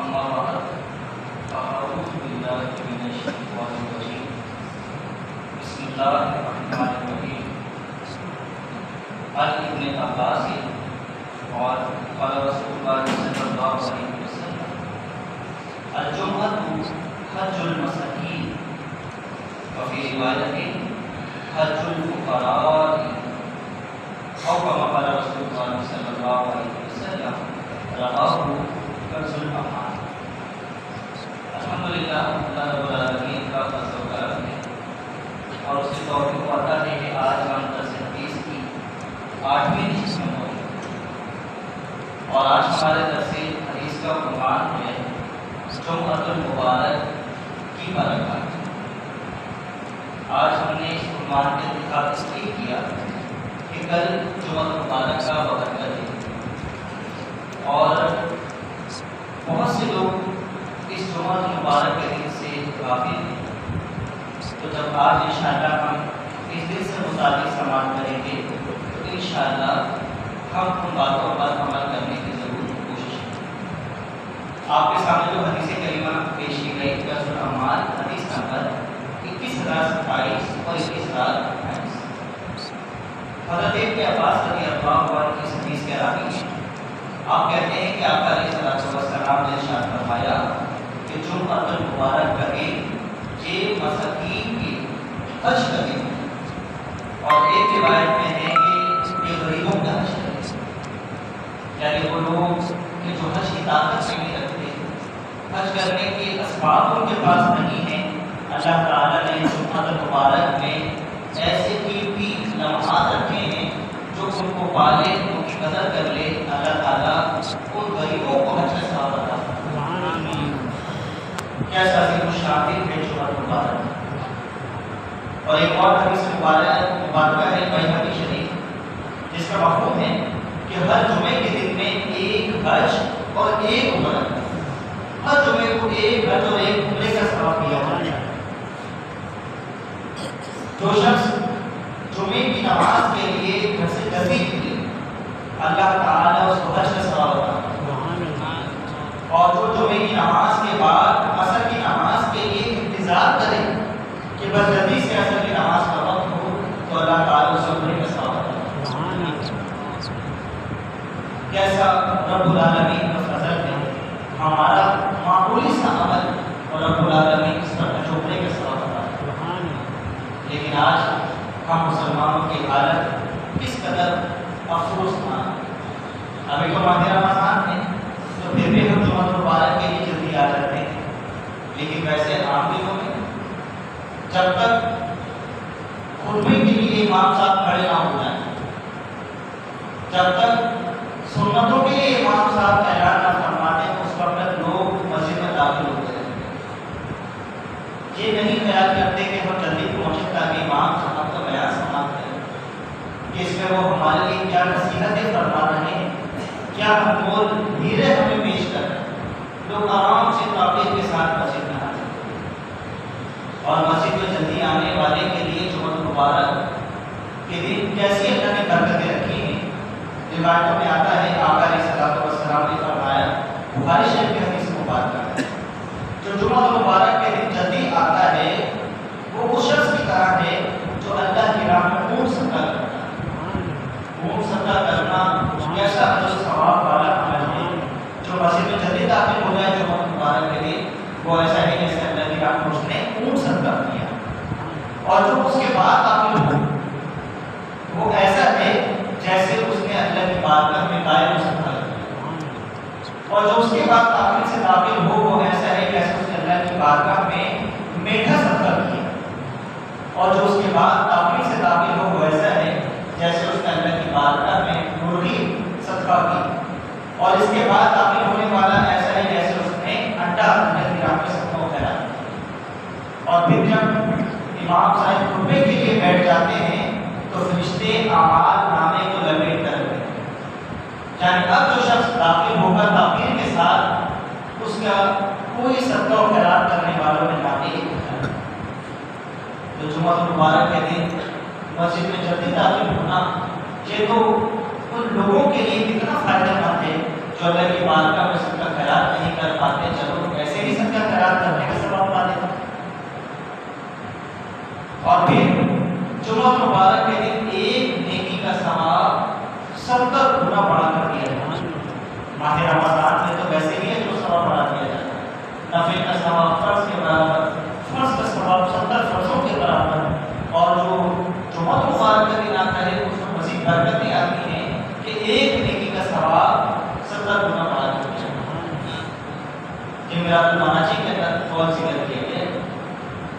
أما بعد فأعوذ بالله من الشيطان الرجيم بسم الله الرحمن الرحيم عن ابن عباس قال قال رسول الله صلى الله عليه وسلم الجمعة حج المساكين وفي رواية حج الفقراء أو كما قال رسول الله صلى الله عليه وسلم رواه کنز الأمان۔ الحمدللہ اللہ رب العالمین کا فضل و کرم ہے اور اس کی توفیق و عطا ہے کہ آج ہم درس حدیث کی 8ویں نشست میں موجود ہیں اور آج ہمارے درس حدیث کا عنوان ہے جمعۃ المبارک کی برکات۔ آج ہم نے اس عنوان کے انتخاب اس لیے کیا کہ کل جمعۃ المبارک کا وقت ہے اور بہت سے لوگ اس جمعۃ المبارک کے دن سے غافل ہیں، تو جب آج انشاءاللہ ہم اس دن سے متعلق سماعت کریں گے تو انشاءاللہ ہم ان باتوں پر عمل کرنے کی ضرور کوشش کریں۔ آپ کے سامنے جو حدیث کریمہ پیش کی گئی کنز الأعمال حدیث نمبر 21027 اور 21028، حضرت ابن عباس رضی اللہ عنہ کی حدیث کے راوی ہیں۔ آپ کہتے ہیں کہ آپ علیہ السلام نے ارشاد فرمایا کہ جمعۃ المبارک کا دن یہ مساکین کے حج کا دن ہے، اور ایک روایت میں ہے کہ یہ غریبوں کا حج کا دن ہے، یعنی وہ لوگ کہ جو حج کی طاقت نہیں رکھتے، حج کرنے کے اسباب ان کے پاس نہیں ہیں، اللہ تعالیٰ نے جمعۃ المبارک میں ایسے قیمتی لمحات رکھے ہیں جو ان کو پالے، ان کی قدر کر لے، اللہ تعالیٰ ان غریبوں کو حج کا ثواب عطا فرمائے۔ کیسا عظیم الشان ہے جمعۃ المبارک۔ اور ایک اور حدیث مبارکہ ہے بیہقی شریف، جس کا مفہوم ہے کہ ہر جمعے کے دن میں ایک حج اور ایک عمرہ، ہر جمعے کو ایک حج اور ایک عمرے کا ثواب دیا جاتا ہے۔ جو شخص جمعے کی نماز کے لیے گھر سے جلدی نکلے، اللہ تعالیٰ اس کو حج کا ثواب عطا فرمائے، اور جو جمعے کی نماز کے بعد عصر کی نماز کے لیے انتظار کرے کہ بس جلدی سے عصر کی نماز کا وقت ہو، تو اللہ تعالیٰ اس عمرے کا ثواب عطا فرمائے۔ کیسا رب العالمین کا فضل ہے، ہمارا معمولی سا عمل اور رب العالمین اس پر عمرے کا ثواب عطا فرمائے۔ لیکن آج ہم مسلمانوں کی حالت کس قدر افسوسناک۔ ابھی تو ماہ رمضان ہے تو پھر بھی ہم جمعۃ المبارک کے لیے جلدی آ جاتے ہیں، لیکن ویسے عام دنوں میں جب تک خطبے کے لیے امام صاحب کھڑے نہ ہو جائیں، جب تک سنتوں کے لیے امام صاحب اعلان نہ فرماتے، اس وقت تک لوگ مسجد میں داخل ہوتے رہتے ہیں۔ یہ نہیں خیال کرتے کہ ہم جلدی پہنچیں تاکہ امام صاحب کا بیان سماعت کریں کہ اس میں وہ ہمارے لیے کیا نصیحتیں فرما رہے ہیں، کیا امور دھیرے ہمیں پیش کر رہے ہیں۔ لوگ آرام سے تعبیر کے ساتھ مسجد میں آتے ہیں، اور مسجد میں جلدی آنے والے کے لیے جمعۃ المبارک کے دن کیسی اللہ نے برکتیں رکھی ہیں۔ روایتوں میں آتا ہے آقا علیہ السلام نے فرمایا، بخاری شریف کی حدیث مبارکہ ہے، جو جمعۃ المبارک کے دن جلدی آتا ہے وہ اس شخص کی طرح ہے جو اللہ کی راہ میں خون صدقہ کرتا ہے۔ خون صدقہ کرنا کیسا اجر و ثواب والا عمل ہے۔ جو مسجد میں جلدی داخل ہو جائے جمعۃ المبارک کے دن، وہ ایسا ہے جیسے اللہ کی راہ میں اس نے خون صدقہ کیا، اور جو اس کے بعد داخل ہو وہ ایسا ہے جیسے اس نے اللہ کی بارگاہ میں دائم صدقہ کیا، اور جو اس کے بعد داخل سے داخل ہو وہ ایسا ہے جیسے اس نے اللہ کی بارگاہ میں میٹھا صدقہ کیا، اور جو اس کے بعد داخل سے داخل ہو وہ ایسا ہے جیسے اس نے اللہ کی بارگاہ میں مرغی صدقہ کی، اور اس کے بعد داخل ہونے والا ایسا ہے جیسے اس نے انڈا اللہ کی راہ میں صدقہ وغیرہ کیا۔ اور پھر جب امام صاحب خطبے کے لیے بیٹھ جاتے ہیں تو فرشتے اعمال نامے کو لپیٹ کر رہتے ہیں، یعنی اب جو شخص داخل ہوگا تعبیر کے ساتھ اس کا کوئی صدقہ و خیرات کرنے والوں میں داخل ہوتا ہے۔ تو جمعۃ المبارک کے دن مسجد میں جلدی داخل ہونا یہ تو ان لوگوں کے لیے کتنا فائدہ مند ہے جو اللہ کی بارگاہ میں صدقہ خیرات نہیں نہیں کر پاتے، چلو ایسے ہی صدقہ خیرات کرنے کا ثواب پا لیتے۔ اور پھر جمعہ مبارک کے دن ایک نیکی کا ثواب 70 گنا بڑھا کر دیا جاتا ہے۔ ماہ رمضان میں تو ویسے ہی ہے جو ثواب بڑھا دیا جاتا ہے، نفل کا ثواب فرض کے برابر، فرض کا ثواب 70 فرضوں کے برابر، اور جو جمعہ مبارک کا دن آتا ہے اس میں مزید برکتیں آتی ہیں کہ ایک نیکی کا ثواب 70 گنا بڑھا دیا جاتا ہے۔ جمعرات المناجی کے اندر قول ذکر کیا گیا ہے۔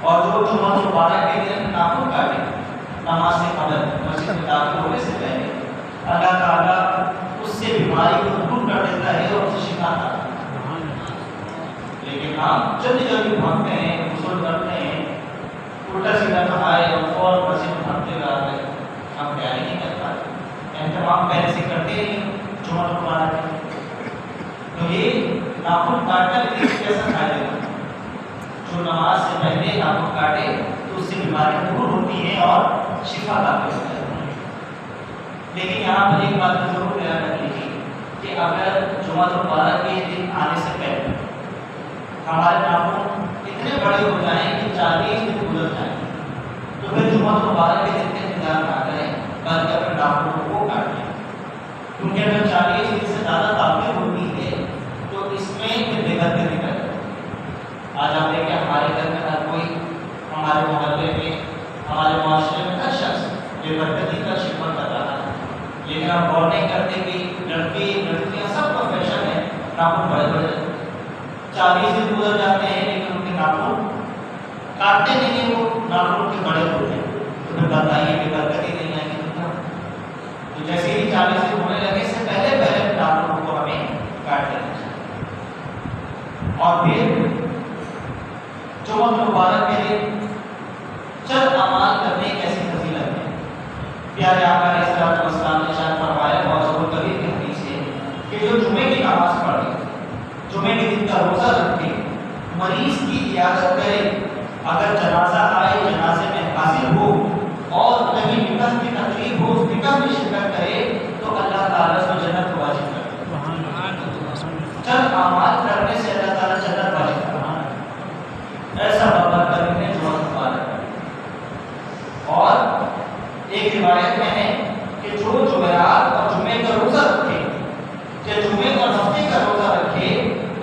اور جو جمعہ مبارک کے دن ناخن کاٹے نماز سے قبل مسجد میں داخل ہونے سے پہلے، اللہ تعالیٰ اس سے بیماری کو دور کر دیتا ہے اور اسے شفا عطا کرتا ہے۔ لیکن ہم جلدی جلدی بھاگتے ہیں، غسل کرتے ہیں، الٹا سیدھا کھائے اور فوراً مسجد میں بھاگتے ہوئے آ گئے، ہم تیاری نہیں کر پاتے، اہتمام پہلے سے کرتے ہی جمعہ مبارک کے۔ تو یہ ناخن کاٹنا بھی کیسا فائدہ ہے؟ جو نماز سے پہلے ناخن کاٹے تو اس سے بیماری دور ہوتی ہے اور شفا عطا ہوتی ہے۔ لیکن یہاں پر ایک بات ضرور خیال رکھ لیجیے کہ اگر جمعہ مبارک کے دن آنے سے پہلے ہمارے ناخن اتنے بڑے ہو جائیں کہ 40 دن گزر جائیں تو پھر جمعہ مبارک کے دن کا انتظار نہ کریں بلکہ اپنے ناخنوں کو کاٹ لیں، کیونکہ اگر 40 دن سے زیادہ تاخیر ہوتی ہے تو اس میں پھر بے برکتی نکل جاتی ہے۔ آج آپ دیکھیں ہمارے گھر میں ہر کوئی، ہمارے محلے میں، ہمارے معاشرے میں ہر شخص بے برکتی کا شکار کر رہا ہے، لیکن ہم غور نہیں کرتے کہ لڑکیاں سب کا فیشن ہے ناخن بڑے بڑے، 40 دن گزر جاتے ہیں لیکن ان کے ناخن کاٹتے نہیں ہیں، وہ ناخن ان کے بڑے ہوتے ہیں، تو پھر بتائیے کہ برکت ہی نہیں آئے گی۔ تو جیسے ہی 40 دن ہونے لگے سے پہلے ناخنوں کو ہمیں کاٹ لینا چاہیے۔ اور پھر جمعہ مبارک کے دن چند اعمال کرنے کیسی فضیلت ہے۔ پیارے آقا علیہ الصلوۃ والسلام نے ارشاد فرمایا، موضوع کبیر کی حدیث ہے کہ جو جمعے کی نماز پڑھے، جمعے کے دن کا روزہ رکھے، مریض کی عیادت کرے، اگر جنازہ آئے جنازے میں حاضر ہو اور کہیں نکاح کی تقریب ہو اس نکاح میں شرکت کرے تو اللہ تعالیٰ اس کو جنت کو واجب کرتا ہے۔ چند اعمال کرنے سے اللہ تعالیٰ جنت واجب کرتا ہے، ایسا بابر کرنے جمعہ مبارک ہے۔ اور ایک روایت میں ہے کہ جو جمعرات اور جمعے کا روزہ رکھے یا جمعے اور ہفتے کا روزہ رکھے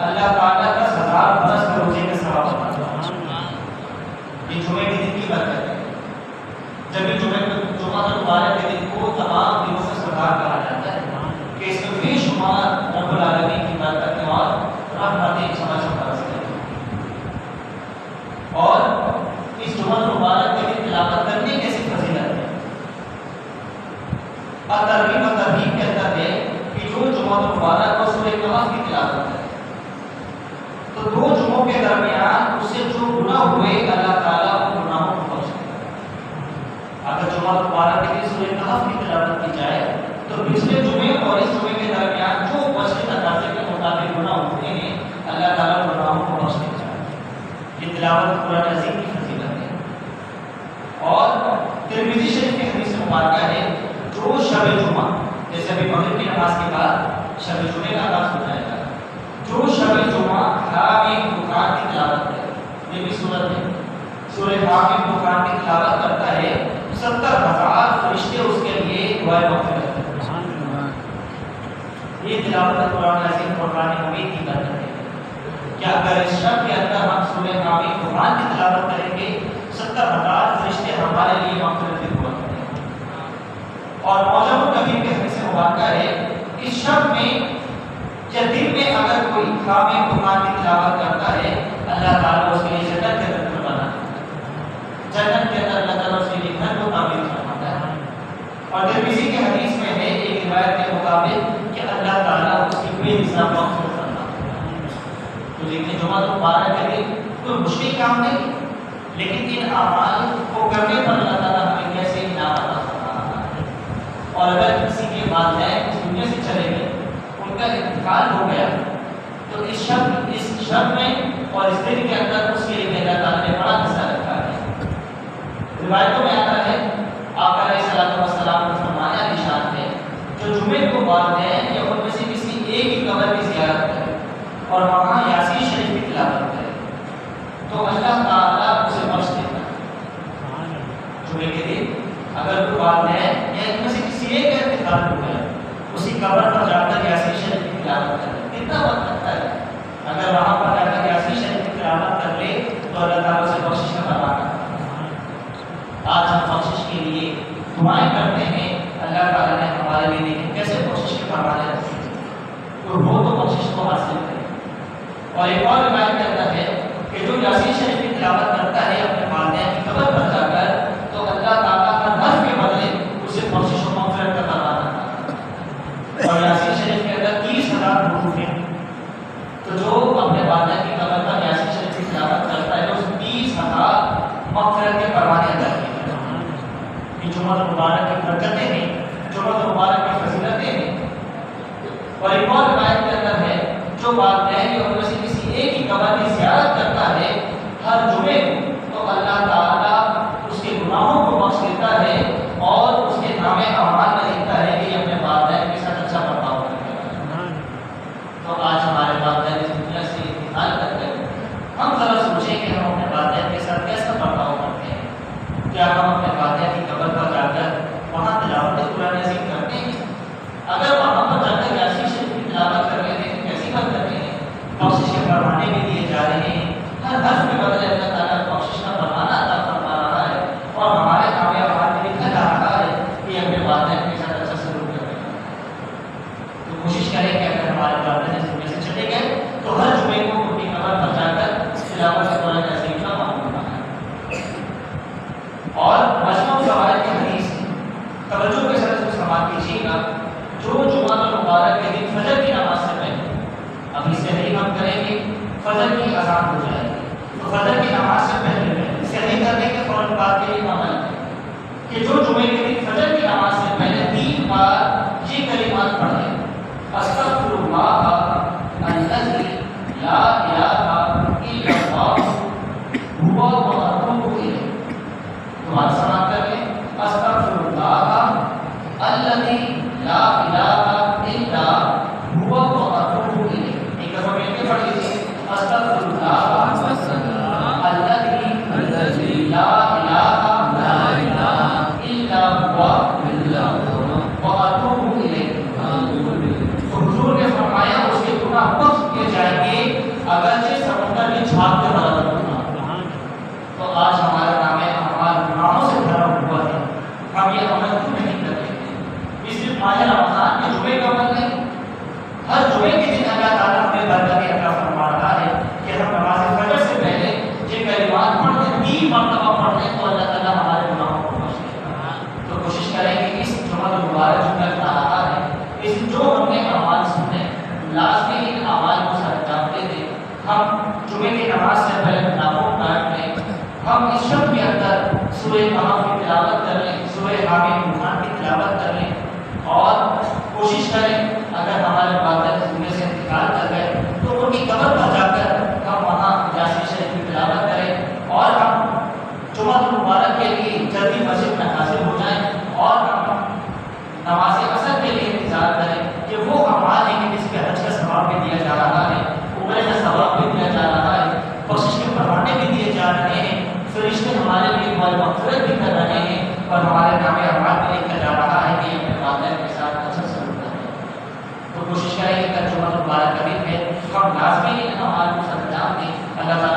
اللہ تعالیٰ کا 1000 برس کے روزے کا ثواب پاتا ہے۔ یہ جمعے کے دن کی برکت ہے۔ جب بھی جمعہ مبارک کے دن کو تمام دنوں سے سردار کہا جاتا ہے کہ اس میں بے شمار رب العالمین کی برکتیں اور رحمتیں سمجھ برستے ہیں۔ اور اس جمعہ مبارک کے دن تلاوت کرنے کیسی فضیلت ہے۔ ترغیب و ترہیب کے اندر ہے کہ جو جمعہ مبارک کو سورہ کہف کی تلاوت ہے تو 2 جمعوں کے درمیان اسے جو گناہ ہوئے اللہ تعالیٰ ان گناہوں کو بخش دیتا ہے۔ اگر جمعہ مبارک کے دن سورہ کہف کی تلاوت کی جائے تو پچھلے جمعے اور اس جمعے کے درمیان جو بچے تقاضے کے مطابق گناہ ہوتے ہیں اللہ تعالیٰ ان گناہوں کو بخش دیتا ہے۔ یہ تلاوت قرآن عظیم کی فضیلت ہے۔ اور ترمذی شریف کی حدیث مبارکہ ہے جو شب جمعہ، جیسے ابھی مغرب کی نماز کے بعد شب جمعے کا آغاز ہو جائے گا، جو شب جمعہ حامیم دکان کی تلاوت ہے، یہ بھی سورت ہے، سورہ حامیم دکان کی تلاوت کرتا ہے 70,000 فرشتے اس کے لیے دعائیں مغفرت کرتے ہیں۔ یہ تلاوت قرآن عظیم قرآن حمید کی برکت ہے کہ اگر اس شب کے اندر ہم سورہ حامیم دکان کی تلاوت کریں گے 70,000 فرشتے ہمارے لیے مغفرت کی دعا کرتے ہیں۔ اور موجب الکبیر کے حدیث مبارکہ ہے اس شب میں یا دن میں اگر کوئی حامیم قرآن کی تلاوت کرتا ہے اللہ تعالیٰ اس کے لیے جنت کے اندر بنا جنت کے اندر اللہ تعالیٰ اس کے لیے گھر کو تعمیر فرماتا ہے۔ اور ترمذی کی حدیث میں ہے ایک روایت کے مطابق کہ اللہ تعالیٰ اس کی بے حساب مغفرت فرماتا ہے۔ تو دیکھیں جمعہ مبارک کے دن کوئی مشکل کام نہیں، لیکن ان اعمال کو کرنے پر اللہ تعالیٰ ہمیں کیسے انعام عطا فرماتا ہے۔ اور اگر کسی کے والدین اس دنیا سے چلے گئے، ان کا انتقال ہو گیا، تو اس شب میں اور اس دن کے اندر اس کے لیے اللہ تعالیٰ نے بڑا حصہ رکھا ہے۔ روایتوں میں آتا ہے آقا علیہ الصلوۃ والسلام کا فرمایا نشان ہے جو جمعے کو والدین یا ان میں سے کسی ایک کی قبر کی زیارت کرے اور وہاں یاسین شریف کی تلاوت کرے تو اللہ تعالیٰ اسے بخش دیتا ہے۔ جمعے کے دن اگر کوئی والدین یا ان میں سے کسی ایک کا انتقال ہو گیا، اسی قبر پر جا کر یاسین شریف کی تلاوت کرے، کتنا وقت لگتا ہے؟ اگر وہاں پر جا کر یاسین شریف کی تلاوت کر لے تو اللہ تعالیٰ سے بخشش کا فرمان ہے۔ آج ہم بخشش کے لیے دعائیں کرتے ہیں، اللہ تعالیٰ نے ہمارے لیے دیکھیں کیسے بخشش کے فرمانے رکھے ہیں، تو وہ تو بخشش کو حاصل کرے۔ اور ایک اور روایت کرتا ہے کہ جو یاسین شریف کی تلاوت کرتا ہے اپنے والدین کی قبر پر جا کر، تو اللہ تعالیٰ کا حرف کے بدلے اسے بخشش و مغفرت کا فرمان رکھتا ہے۔ اور یاسین شریف کے اندر 30,000 حروف ہیں، تو جو اپنے والدین کی قبر پر یاسین شریف کی تلاوت کرتا ہے تو اس 30,000 مغفرت کے فرمانے ادا کیے جاتے ہیں۔ یہ جمعہ مبارک کی برکتیں ہیں، جمعہ مبارک کی فضیلتیں ہیں۔ اور ایک اور روایت کے اندر ہے جو والدین یا ان میں سے کسی ایک کی قبر کی زیارت کرتا ہے ہر جمعے کو، تو اللہ تعالیٰ اس کے گناہوں کو بخش دیتا ہے اور اس کے نام اعمال میں لکھتا ہے کہ یہ اپنے والدین کے ساتھ اچھا برتاؤ کرے گا۔ تو آج ہمارے والدین اس دنیا سے انتقال کر گئے، ہم ذرا سوچیں کہ ہم اپنے والدین کے ساتھ کیسا برتاؤ کرتے ہیں۔ کیا ہم اپنے والدین کی قبر پر جا کر وہاں تلاوت قرآن عظیم کرتے ہیں؟ اگر وہاں پر جا کر یاسین شریف کی تلاوت کر لیتے ہیں کیسی بات کرتے ہیں؟ بخشش کے فرمانے بھی دیے جا رہے ہیں، ہر حرف کے بدلے اللہ تعالیٰ بخشش کا فرمانا عطا فرما رہا ہے، اور ہمارے کامیاب حال میں لکھا جا رہا ہے کہ اپنے والدین کے ساتھ اچھا سلوک کریں۔ تو کوشش کریں کہ اگر ہمارے والدین اس دنیا سے چلے گئے تو ہر جمعے کو ان کی قبر پر جا کر تلاوت قرآن عظیم کا معمول بنائیں۔ اور مجموع فوائد کی حدیث ہے، توجہ کے ساتھ اس کو سماعت کیجیے گا۔ جو جمعہ مبارک کے دن فجر کی نماز سے پہلے، ابھی صحیح ہم کریں گے، فجر کی اذان ہو جائے گی تو فجر کی نماز سے پہلے صحیح کرنے کے فوراً بعد کے لیے عمل ہے کہ جو جمعے کے دن فجر کی نماز سے پہلے 3 بار یہ کلمات پڑھیں: استغفر اللہ الذی لا الہ الا اللہ هو واتوب الیہ۔ دعا سماعت کر لیں: استغفر اللہ الذی لا الہ الا هو واتوب الیہ۔ ایک دفعہ مل کے پڑھ لیجیے: استغفر اللہ الذی لا الہ الا هو واتوب الیہ۔ تو حضور نے فرمایا اس کے گناہ بخش کیے جائیں گے اگرچہ سمندر میں جھاگ کے برابر گناہ۔ تو آج ہمارا نام اعمال گناہوں سے بھرا ہوا ہے، ہم یہ عمل کیوں نہیں کر رہے ہیں؟ اس صرف ماہ رمضان کے جمعے کا عمل نہیں، ہر جمعے کے دن اللہ تعالیٰ ہمیں برکت عطا فرما رہا ہے کہ ہم نماز فجر سے پہلے یہ کلمات پڑھ لیں، 3 مرتبہ پڑھ لیں تو اللہ تعالیٰ ہمارے گناہوں کو بخش دے گا۔ تو کوشش کریں کہ اس جمعہ مبارک جو کل آ رہا ہے، اس جو ہم نے اعمال سنے لازمی ان اعمال کو سر انجام دے دیں۔ ہم جمعے کی نماز سے پہلے ناخن کاٹ لیں، ہم اس شب کے اندر سورہ کہف کی تلاوت کر لیں، سورہ حامیم خان کی تلاوت کر لیں، اور کوشش کریں اگر ہمارے والدین اس دنیا سے انتقال کر گئے تو ان کی قبر پر جا کر ہم وہاں یاسین شریف کی تلاوت کریں، اور ہم جمعہ مبارک کے لیے جلدی مسجد میں حاضر ہو جائیں، اور ہم نماز عصر کے لیے انتظار کریں کہ وہ اعمال ہیں کہ جس پہ حج کا ثواب بھی دیا جا رہا ہے، عمرے کا ثواب بھی دیا جا رہا ہے، بخشش کے فرمانے بھی دیے جا رہے ہیں، فرشتے ہمارے لیے دعا مغفرت بھی کر رہے ہیں، اور ہمارے نام اعمال میں لکھا جا رہا ہے کہ اپنے والدین کے ساتھ اچھا سلوک کریں۔ تو کوشش کریں کہ جمعہ مبارک کا دن ہے ہم لازمی ان اعمال کو سر انجام دیں۔ اللہ تعالیٰ